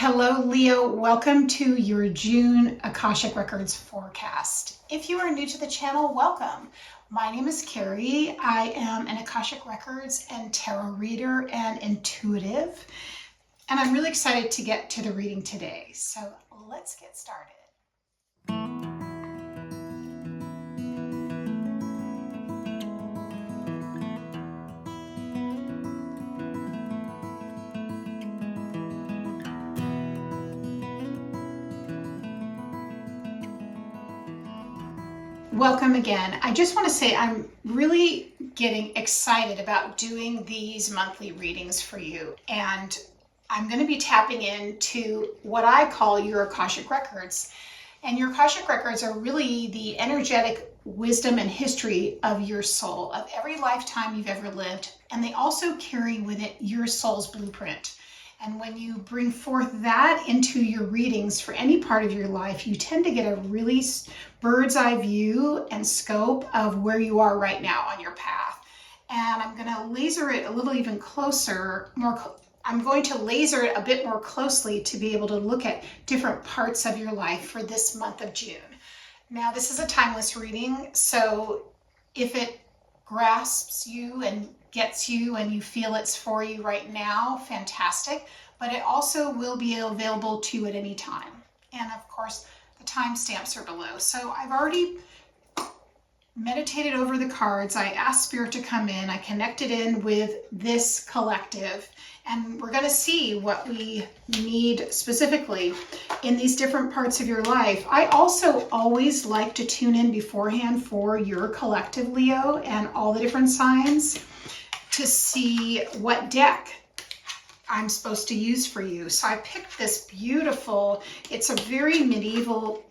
Hello, Leo. Welcome to your June Akashic Records forecast. If you are new to the channel, welcome. My name is Carrie. I am an Akashic Records and tarot reader and intuitive, and I'm really excited to get to the reading today. So let's get started. Welcome again. I just want to say I'm really getting excited about doing these monthly readings for you. And I'm going to be tapping into what I call your Akashic Records. And your Akashic Records are really the energetic wisdom and history of your soul, of every lifetime you've ever lived. And they also carry with it your soul's blueprint. And when you bring forth that into your readings for any part of your life, you tend to get a really bird's eye view and scope of where you are right now on your path. And I'm going to laser it a little even closer, I'm going to laser it a bit more closely to be able to look at different parts of your life for this month of June. Now, this is a timeless reading, so if it grasps you and gets you and you feel it's for you right now, fantastic. But it also will be available to you at any time. And of course, the timestamps are below. So I've already meditated over the cards. I asked Spirit to come in. I connected in with this collective. And we're going to see what we need specifically in these different parts of your life. I also always like to tune in beforehand for your collective, Leo, and all the different signs to see what deck I'm supposed to use for you. So I picked this beautiful, it's a very medieval,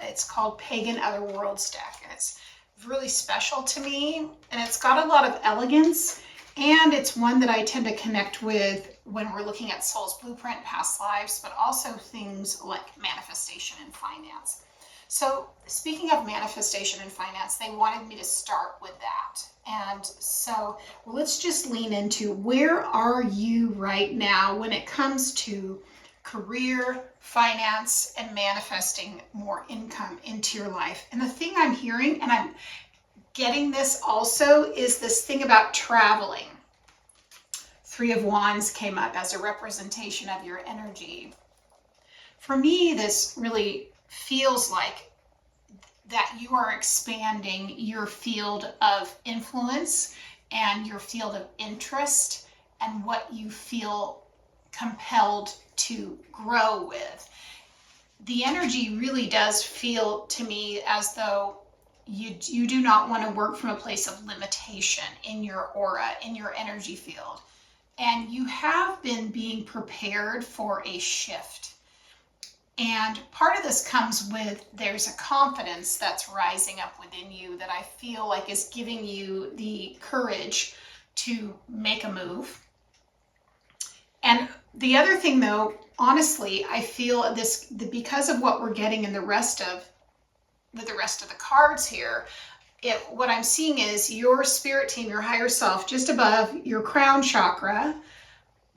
it's called Pagan Other Worlds deck. And it's really special to me. And it's got a lot of elegance. And it's one that I tend to connect with when we're looking at soul's blueprint, past lives, but also things like manifestation and finance. So speaking of manifestation and finance, they wanted me to start with that. And so let's just lean into where are you right now when it comes to career, finance, and manifesting more income into your life. And the thing I'm hearing, and I'm getting this also, is this thing about traveling. Three of Wands came up as a representation of your energy. For me, this really feels like that you are expanding your field of influence and your field of interest and what you feel compelled to grow with. The energy really does feel to me as though you do not want to work from a place of limitation in your aura, in your energy field. And you have been being prepared for a shift. And part of this comes with, there's a confidence that's rising up within you that I feel like is giving you the courage to make a move. And the other thing though, honestly, I feel this, because of what we're getting in the rest of the cards here, what I'm seeing is your spirit team, your higher self, just above your crown chakra,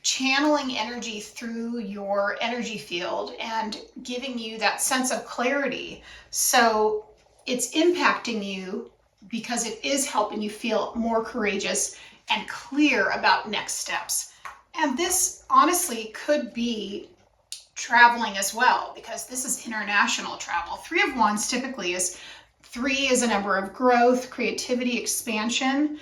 channeling energy through your energy field and giving you that sense of clarity. So it's impacting you because it is helping you feel more courageous and clear about next steps. And this honestly could be traveling as well, because this is international travel. Three of Wands typically is a number of growth, creativity, expansion.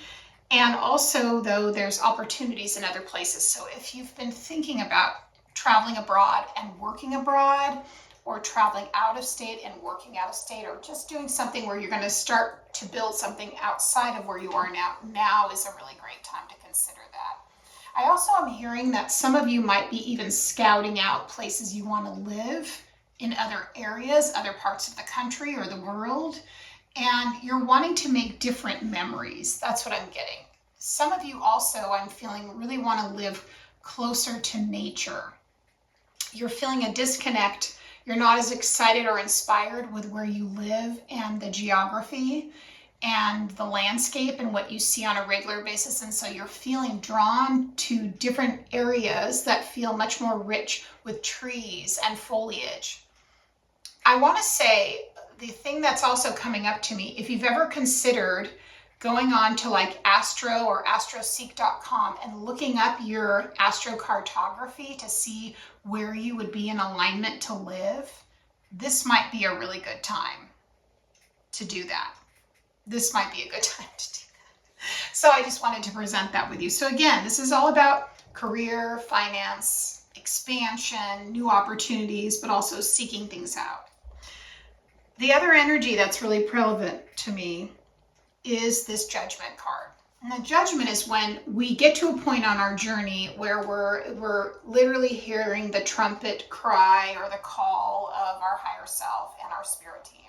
And also, though, there's opportunities in other places. So if you've been thinking about traveling abroad and working abroad, or traveling out of state and working out of state, or just doing something where you're going to start to build something outside of where you are now is a really great time to consider that. I also am hearing that some of you might be even scouting out places you want to live in other areas, other parts of the country or the world. And you're wanting to make different memories. That's what I'm getting. Some of you also, I'm feeling, really want to live closer to nature. You're feeling a disconnect. You're not as excited or inspired with where you live and the geography. and the landscape and what you see on a regular basis. And so you're feeling drawn to different areas that feel much more rich with trees and foliage. I want to say the thing that's also coming up to me, if you've ever considered going on to like Astro or astroseek.com and looking up your astrocartography to see where you would be in alignment to live, this might be a really good time to do that. This might be a good time to do that. So I just wanted to present that with you. So again, this is all about career, finance, expansion, new opportunities, but also seeking things out. The other energy that's really relevant to me is this Judgment card. And the Judgment is when we get to a point on our journey where we're literally hearing the trumpet cry or the call of our higher self and our spirit team.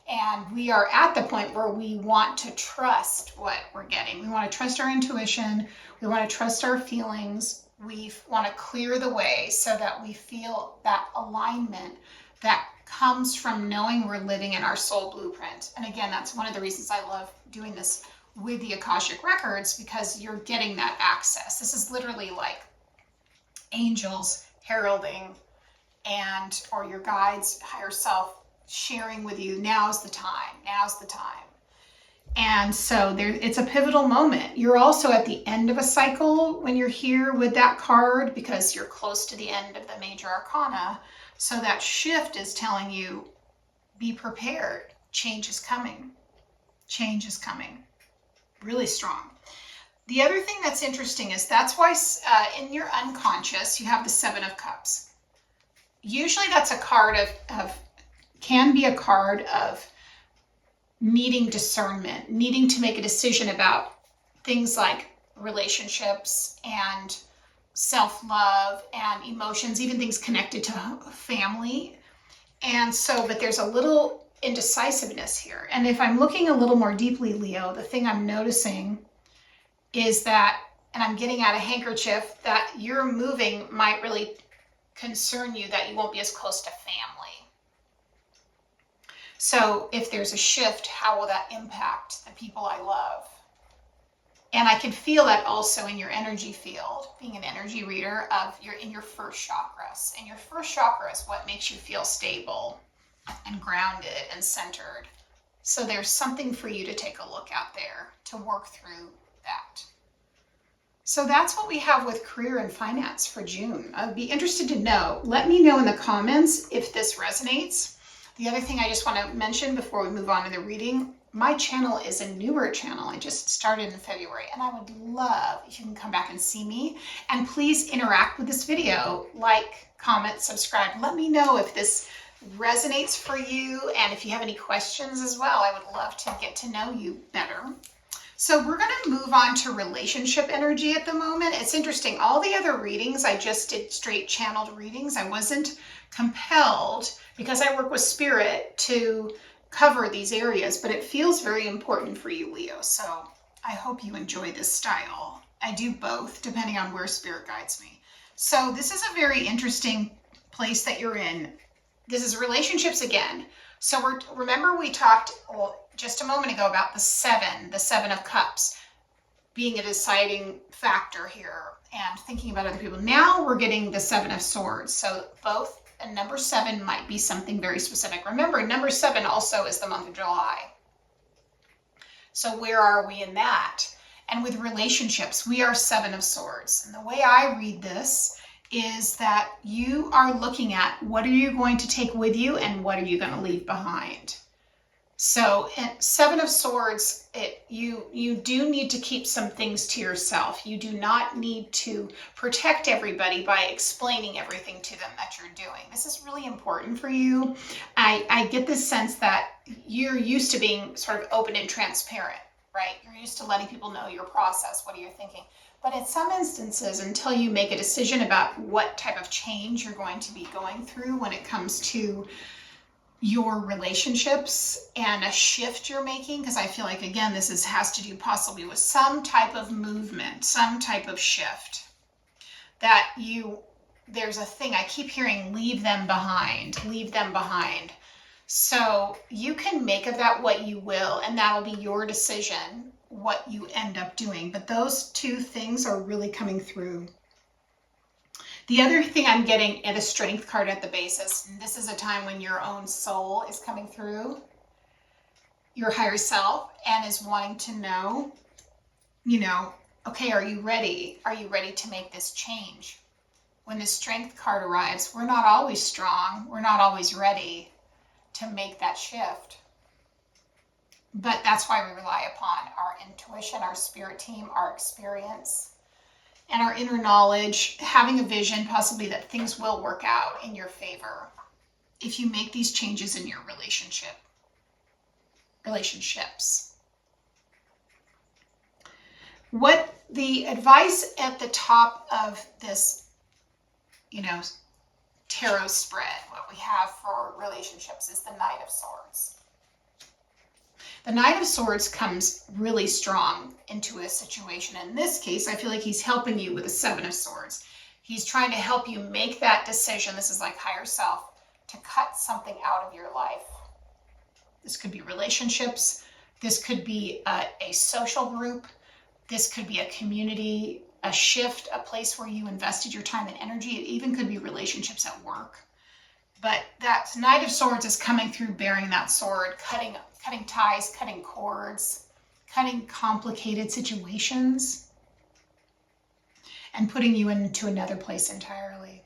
And we are at the point where we want to trust what we're getting. We want to trust our intuition. We want to trust our feelings. We want to clear the way so that we feel that alignment that comes from knowing we're living in our soul blueprint. And again, that's one of the reasons I love doing this with the Akashic Records, because you're getting that access. This is literally like angels heralding or your guides, higher self, sharing with you, now's the time. And so it's a pivotal moment. You're also at the end of a cycle when you're here with that card, because you're close to the end of the major arcana. So that shift is telling you, be prepared. Change is coming. Really strong. The other thing that's interesting is that's why in your unconscious, you have the Seven of Cups. Usually that's a card can be a card of needing discernment, needing to make a decision about things like relationships and self-love and emotions, even things connected to family. And so, but there's a little indecisiveness here. And if I'm looking a little more deeply, Leo, the thing I'm noticing is that, and I'm getting out a handkerchief, that your moving might really concern you that you won't be as close to family. So if there's a shift, how will that impact the people I love? And I can feel that also in your energy field, being an energy reader, in your first chakras. And your first chakra is what makes you feel stable and grounded and centered. So there's something for you to take a look at there to work through that. So that's what we have with career and finance for June. I'd be interested to know. Let me know in the comments if this resonates. The other thing I just want to mention before we move on to the reading, my channel is a newer channel. I just started in February, and I would love if you can come back and see me. And please interact with this video, like, comment, subscribe. Let me know if this resonates for you, and if you have any questions as well. I would love to get to know you better. So we're going to move on to relationship energy at the moment. It's interesting. All the other readings, I just did straight channeled readings. I wasn't compelled, because I work with spirit, to cover these areas, but it feels very important for you, Leo. So I hope you enjoy this style. I do both depending on where spirit guides me. So this is a very interesting place that you're in. This is relationships again. So remember we talked just a moment ago about the Seven of Cups being a deciding factor here and thinking about other people. Now we're getting the Seven of Swords. So both and number 7 might be something very specific. Remember, number 7 also is the month of July. So where are we in that? And with relationships, we are 7 of Swords. And the way I read this is that you are looking at what are you going to take with you and what are you going to leave behind. So at 7 of Swords, you do need to keep some things to yourself. You do not need to protect everybody by explaining everything to them that you're doing. This is really important for you. I get this sense that you're used to being sort of open and transparent, right? You're used to letting people know your process, what are you thinking. But in some instances, until you make a decision about what type of change you're going to be going through when it comes to your relationships and a shift you're making, because I feel like, again, this has to do possibly with some type of movement, some type of shift, that there's a thing I keep hearing, leave them behind. So you can make of that what you will, and that'll be your decision what you end up doing. But those two things are really coming through. The other thing I'm getting at a strength card at the basis, and this is a time when your own soul is coming through, your higher self, and is wanting to know, okay, are you ready? Are you ready to make this change? When the strength card arrives, we're not always strong. We're not always ready to make that shift. But that's why we rely upon our intuition, our spirit team, our experience, and our inner knowledge, having a vision possibly that things will work out in your favor if you make these changes in your relationships. What the advice at the top of this, tarot spread, what we have for relationships is the Knight of Swords. The Knight of Swords comes really strong into a situation. In this case, I feel like he's helping you with the Seven of Swords. He's trying to help you make that decision. This is like higher self, to cut something out of your life. This could be relationships. This could be a social group. This could be a community, a shift, a place where you invested your time and energy. It even could be relationships at work. But that Knight of Swords is coming through bearing that sword, cutting ties, cutting cords, cutting complicated situations, and putting you into another place entirely.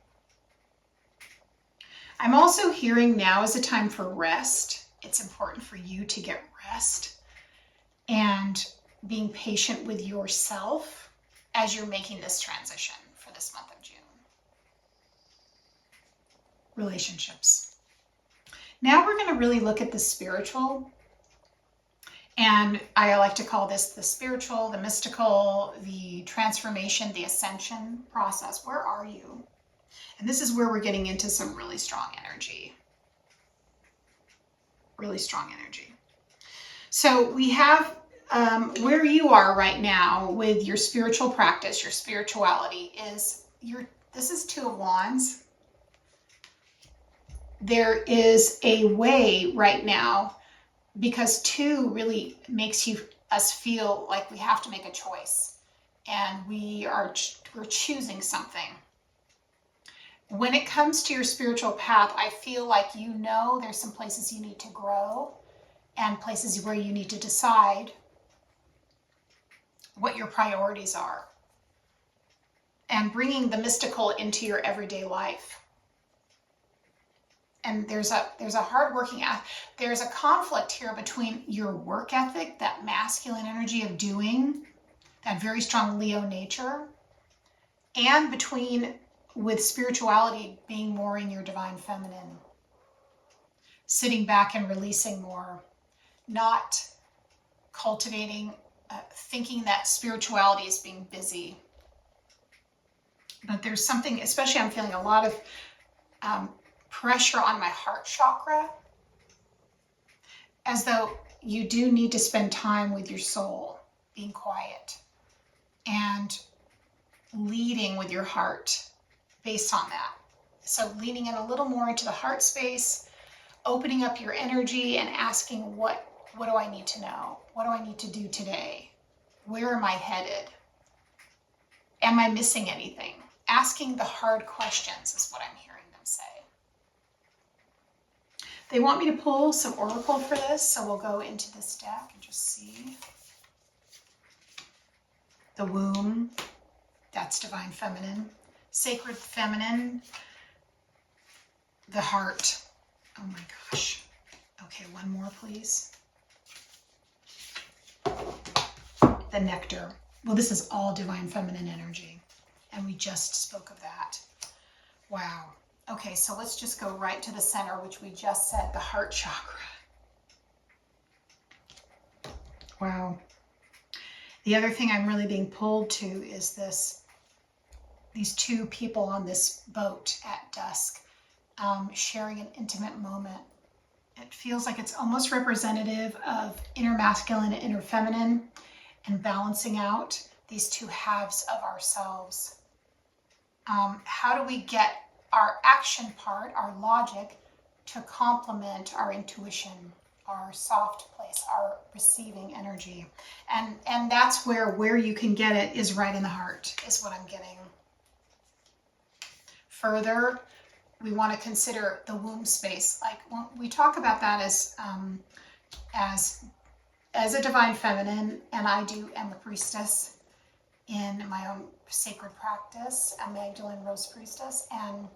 I'm also hearing now is a time for rest. It's important for you to get rest and being patient with yourself as you're making this transition for this month of June. Relationships. Now we're going to really look at the spiritual. And I like to call this the spiritual, the mystical, the transformation, the ascension process. Where are you? And this is where we're getting into some really strong energy. Really strong energy. So we have where you are right now with your spiritual practice, your spirituality this is Two of Wands. There is a way right now, because two really makes us feel like we have to make a choice, and we're choosing something. When it comes to your spiritual path, I feel like there's some places you need to grow and places where you need to decide what your priorities are, and bringing the mystical into your everyday life. And there's a hardworking, there's a conflict here between your work ethic, that masculine energy of doing, that very strong Leo nature, and with spirituality being more in your divine feminine, sitting back and releasing more, not cultivating, thinking that spirituality is being busy. But there's something, especially I'm feeling a lot of pressure on my heart chakra, as though you do need to spend time with your soul, being quiet and leading with your heart based on that. So leaning in a little more into the heart space, opening up your energy and asking what do I need to know? What do I need to do today? Where am I headed? Am I missing anything? Asking the hard questions is what I'm hearing them say. They want me to pull some oracle for this, so we'll go into this deck and just see. The womb, that's divine feminine. Sacred feminine. The heart. Oh my gosh. Okay, one more, please. The nectar. Well, this is all divine feminine energy, and we just spoke of that. Wow. Okay, so let's just go right to the center, which we just said, the heart chakra. Wow. The other thing I'm really being pulled to is these two people on this boat at dusk, sharing an intimate moment. It feels like it's almost representative of inner masculine and inner feminine, and balancing out these two halves of ourselves. How do we get our action part, our logic, to complement our intuition, our soft place, our receiving energy. And that's where you can get it is right in the heart, is what I'm getting. Further, we want to consider the womb space. Like when we talk about that as a divine feminine, and I am a priestess in my own sacred practice, a Magdalene Rose priestess, and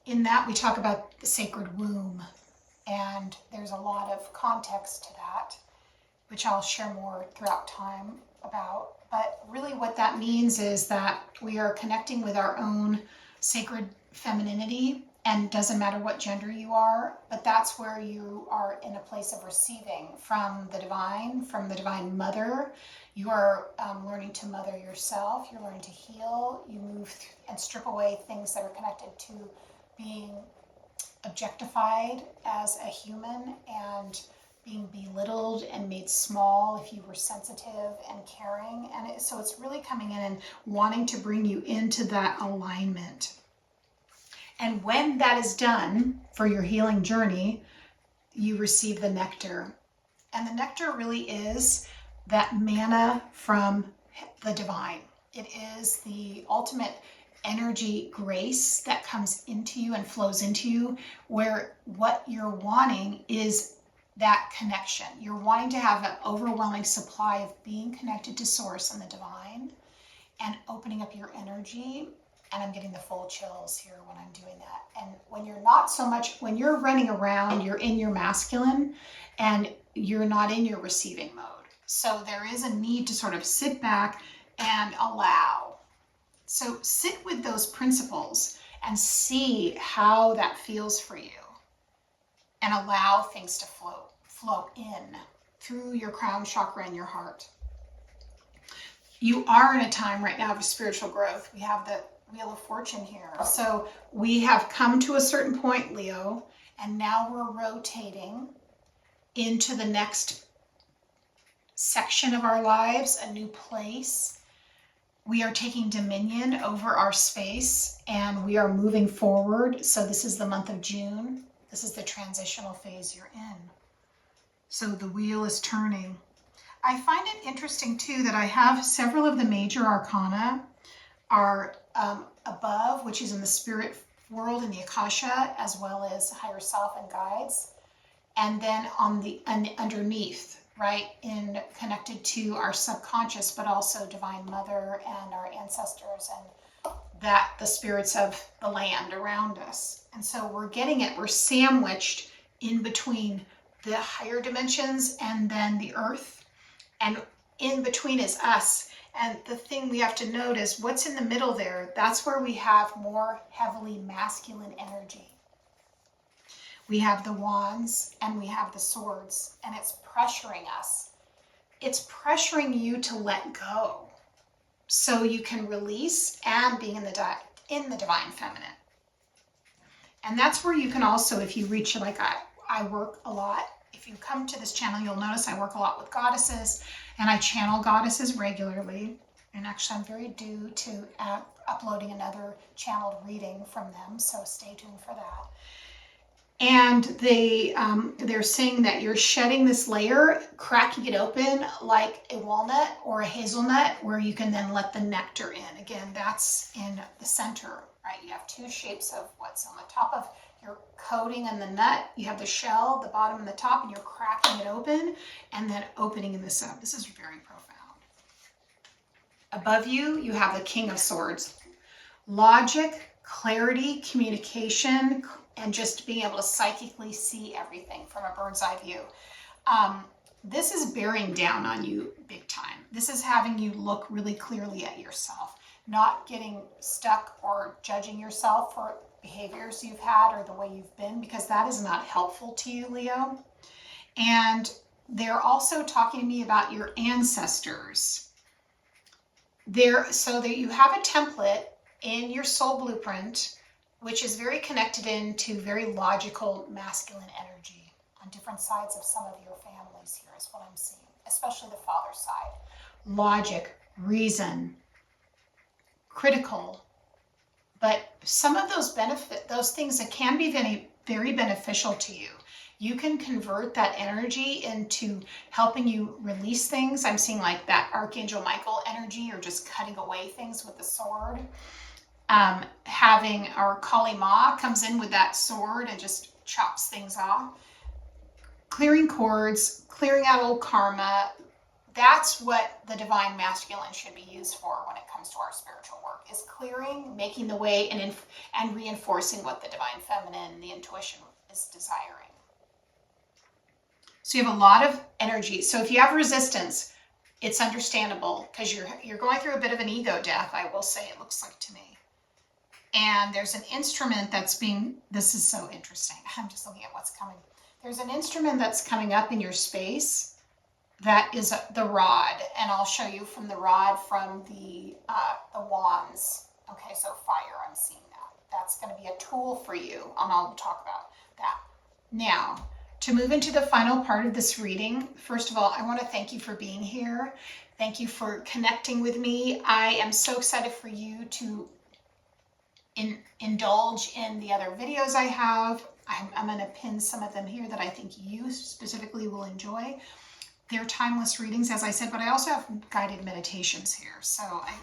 in that we talk about the sacred womb, and there's a lot of context to that, which I'll share more throughout time about. But really what that means is that we are connecting with our own sacred femininity, and it doesn't matter what gender you are, but that's where you are in a place of receiving from the divine mother. You are learning to mother yourself, you're learning to heal, you move and strip away things that are connected to being objectified as a human and being belittled and made small if you were sensitive and caring. And so it's really coming in and wanting to bring you into that alignment. And when that is done for your healing journey, you receive the nectar. And the nectar really is that manna from the divine. It is the ultimate energy grace that comes into you and flows into you, where what you're wanting is that connection. You're wanting to have an overwhelming supply of being connected to source and the divine and opening up your energy. And I'm getting the full chills here when I'm doing that. And when you're not so much, when you're running around, you're in your masculine and you're not in your receiving mode. So there is a need to sort of sit back and allow. So sit with those principles and see how that feels for you, and allow things to flow in through your crown chakra and your heart. You are in a time right now of spiritual growth. We have the Wheel of Fortune here. So we have come to a certain point, Leo, and now we're rotating into the next section of our lives, a new place. We are taking dominion over our space and we are moving forward. So this is the month of June. This is the transitional phase you're in. So the wheel is turning. I find it interesting too that I have several of the major arcana are above, which is in the spirit world in the Akasha, as well as higher self and guides. And then on the underneath, right, in connected to our subconscious, but also Divine Mother and our ancestors and that the spirits of the land around us. And so we're getting it, we're sandwiched in between the higher dimensions and then the earth. And in between is us. And the thing we have to note is what's in the middle there, that's where we have more heavily masculine energy. We have the wands and we have the swords, and it's pressuring us. It's pressuring you to let go so you can release and be in the divine feminine. And that's where you can also, if you reach, like I work a lot. If you come to this channel, you'll notice I work a lot with goddesses, and I channel goddesses regularly. And actually, I'm very due to uploading another channeled reading from them, so stay tuned for that. And they're saying that you're shedding this layer, cracking it open like a walnut or a hazelnut, where you can then let the nectar in. Again, that's in the center, right? You have two shapes of what's on the top of your coating and the nut. You have the shell, the bottom and the top, and you're cracking it open and then opening this up. This is very profound. Above you, you have the King of Swords. Logic, clarity, communication, and just being able to psychically see everything from a bird's eye view. This is bearing down on you big time. This is having you look really clearly at yourself, not getting stuck or judging yourself for behaviors you've had or the way you've been, because that is not helpful to you, Leo. And they're also talking to me about your ancestors. So that you have a template in your soul blueprint, which is very connected into very logical masculine energy on different sides of some of your families here is what I'm seeing, especially the father side. Logic, reason, critical, but some of those things that can be very, very beneficial to you. You can convert that energy into helping you release things. I'm seeing like that Archangel Michael energy, or just cutting away things with the sword. Having our Kali Ma comes in with that sword and just chops things off. Clearing cords, clearing out old karma. That's what the divine masculine should be used for when it comes to our spiritual work, is clearing, making the way, and reinforcing what the divine feminine, the intuition, is desiring. So you have a lot of energy. So if you have resistance, it's understandable, because you're going through a bit of an ego death, I will say, it looks like to me. And there's an instrument that's this is so interesting. I'm just looking at what's coming. There's an instrument that's coming up in your space that is the rod, and I'll show you from the rod, from the wands. Okay, so fire, I'm seeing that. That's going to be a tool for you, and I'll talk about that. Now, to move into the final part of this reading, first of all, I want to thank you for being here. Thank you for connecting with me. I am so excited for you to indulge in the other videos I have. I'm going to pin some of them here that I think you specifically will enjoy. They're timeless readings, as I said, but I also have guided meditations here,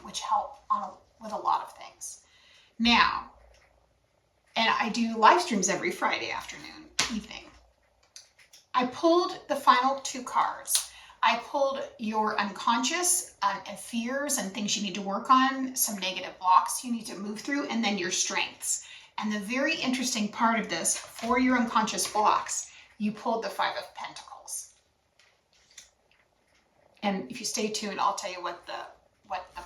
which help with a lot of things. Now, and I do live streams every Friday evening. I pulled the final 2 cards. I pulled your unconscious and fears and things you need to work on, some negative blocks you need to move through, and then your strengths. And the very interesting part of this, for your unconscious blocks, you pulled the 5 of Pentacles. And if you stay tuned, I'll tell you what the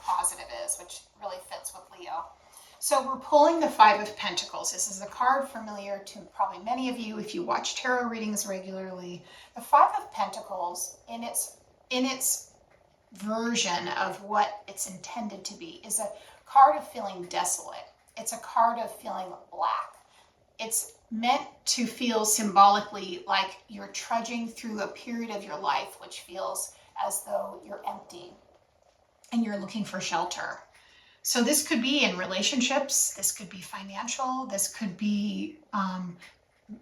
positive is, which really fits with Leo. So we're pulling the 5 of Pentacles. This is a card familiar to probably many of you if you watch tarot readings regularly. The 5 of Pentacles, in its version of what it's intended to be, is a card of feeling desolate. It's a card of feeling black. It's meant to feel symbolically like you're trudging through a period of your life which feels as though you're empty and you're looking for shelter. So this could be in relationships, this could be financial, this could be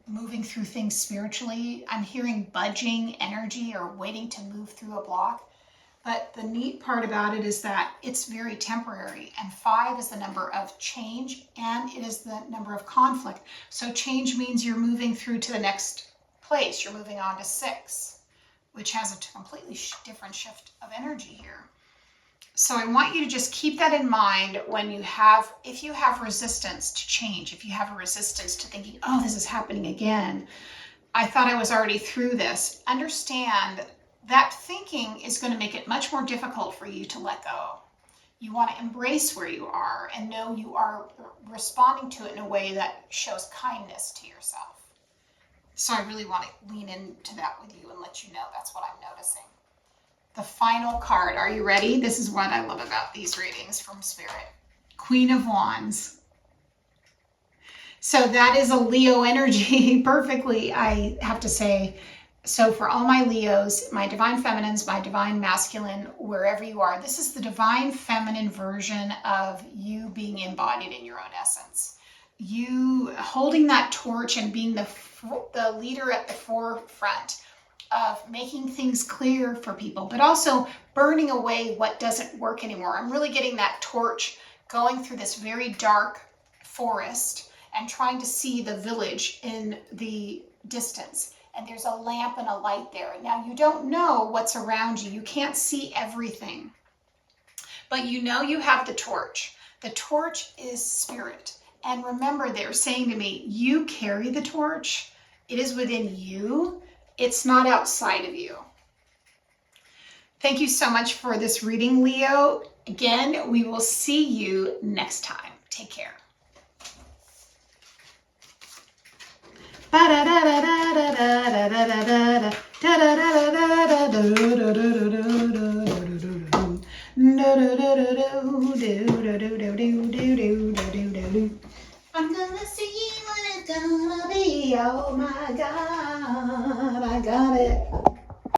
moving through things spiritually. I'm hearing budging energy or waiting to move through a block. But the neat part about it is that it's very temporary, and 5 is the number of change, and it is the number of conflict. So change means you're moving through to the next place. You're moving on to 6, which has a completely different shift of energy here. So I want you to just keep that in mind if you have resistance to change, if you have a resistance to thinking, oh, this is happening again. I thought I was already through this. Understand that thinking is going to make it much more difficult for you to let go. You want to embrace where you are and know you are responding to it in a way that shows kindness to yourself. So I really want to lean into that with you and let you know that's what I'm noticing. The final card, are you ready? This is what I love about these readings from Spirit. Queen of Wands. So that is a Leo energy perfectly, I have to say. So for all my Leos, my divine feminines, my divine masculine, wherever you are, this is the divine feminine version of you being embodied in your own essence. You holding that torch and being the leader at the forefront of making things clear for people, but also burning away what doesn't work anymore. I'm really getting that torch going through this very dark forest and trying to see the village in the distance. And there's a lamp and a light there. Now, you don't know what's around you. You can't see everything. But you know you have the torch. The torch is spirit. And remember, they're saying to me, you carry the torch. It is within you. It's not outside of you. Thank you so much for this reading, Leo. Again, we will see you next time. Take care. I'm gonna see what it's gonna be. Oh my God, I got it.